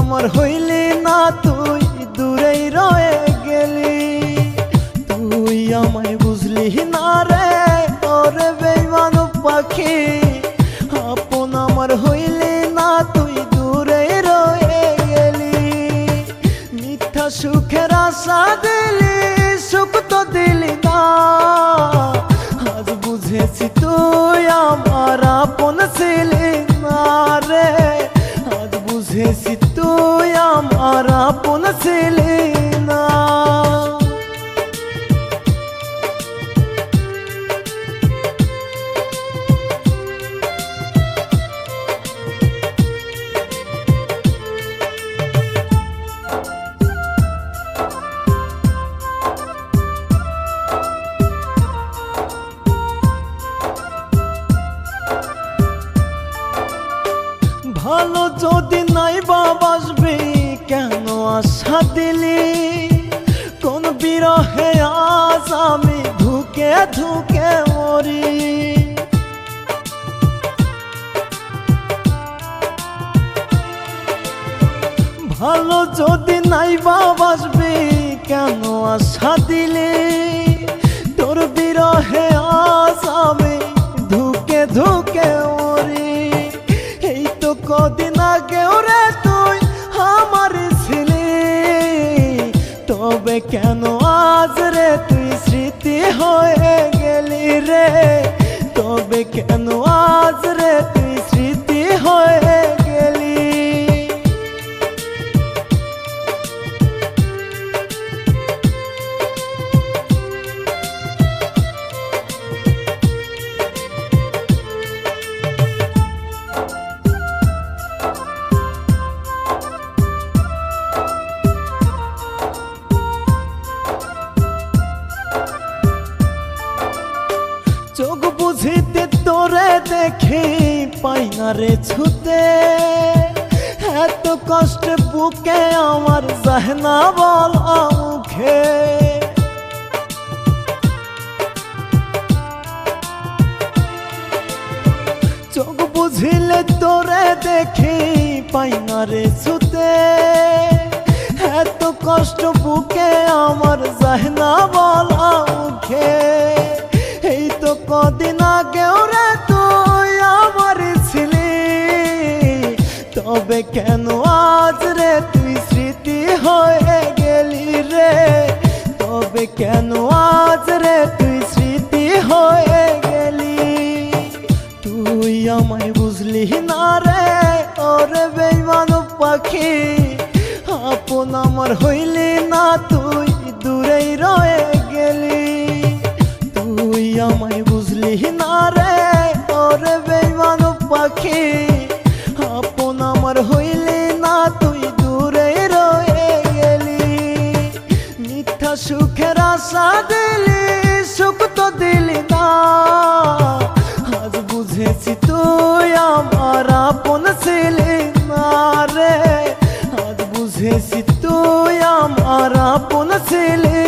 আমার হইলি না, তুই দূরেই রয়ে গেলি। তুই আমায় বুঝলি না রে ওরে বেঈমান পাখি, আপন আমার হইলি না, তুই দূরেই রয়ে গেলি। মিথ্যা সুখের আশা দিলি, সুখ তো দিলি না। আজ বুঝেছি তুই আমার আপন ছিলি না রে, আজ বুঝেছি তুই আমার আপন ছিলি না। ভালো যদি নাই বাসবি কেন আশা দিলি, কোন বিরহে আজ আমি ধুকে ধুকে মরি। ভালো যদি নাই বাসবি কেন আশা দিলি, তোর বিরহে আজ আমি ধুকে ধুকে মরি। এই তো কদিন আগেও রে তুই আমার ছিলি, তবে কেন আজ রে তুই স্মৃতি হয়ে গেলি রে, তবে কেন আজ রে তুই স্মৃতি হয়ে গেলি। চোখ বুঝিতে তোরে দেখি পাই না রে ছুতে, এত কষ্টে বুকে আমার যায় না বলা মুখে। চোখ বুঝিলে তোরে দেখি পাই না রে ছুতে, এত কষ্ট বুকে আমার যায় না বলা মুখে। এই তো কদিন আগেও রে তুই আমার ছিলি, তবে কেন আজ রে তুই স্মৃতি হয়ে গেলি রে, তবে কেন আজ রে তুই স্মৃতি হয়ে গেলি। তুই আমায় বুঝলি না রে ওরে বেঈমান পাখি, আপন আমার হইলি না, তুই দূরেই রয়ে গেলি। তুই আমায় বুঝলি না রে ওরে বেঈমান পাখি, আপন আমার হইলি না, তুই দূরেই রয়ে গেলি। মিথ্যা সুখের আশা দিলি, সুখ তো দিলি না। আজ বুঝেছি তুই আমার আপন ছিলি না রে, আজ বুঝেছি তুই আমার আপন ছিলি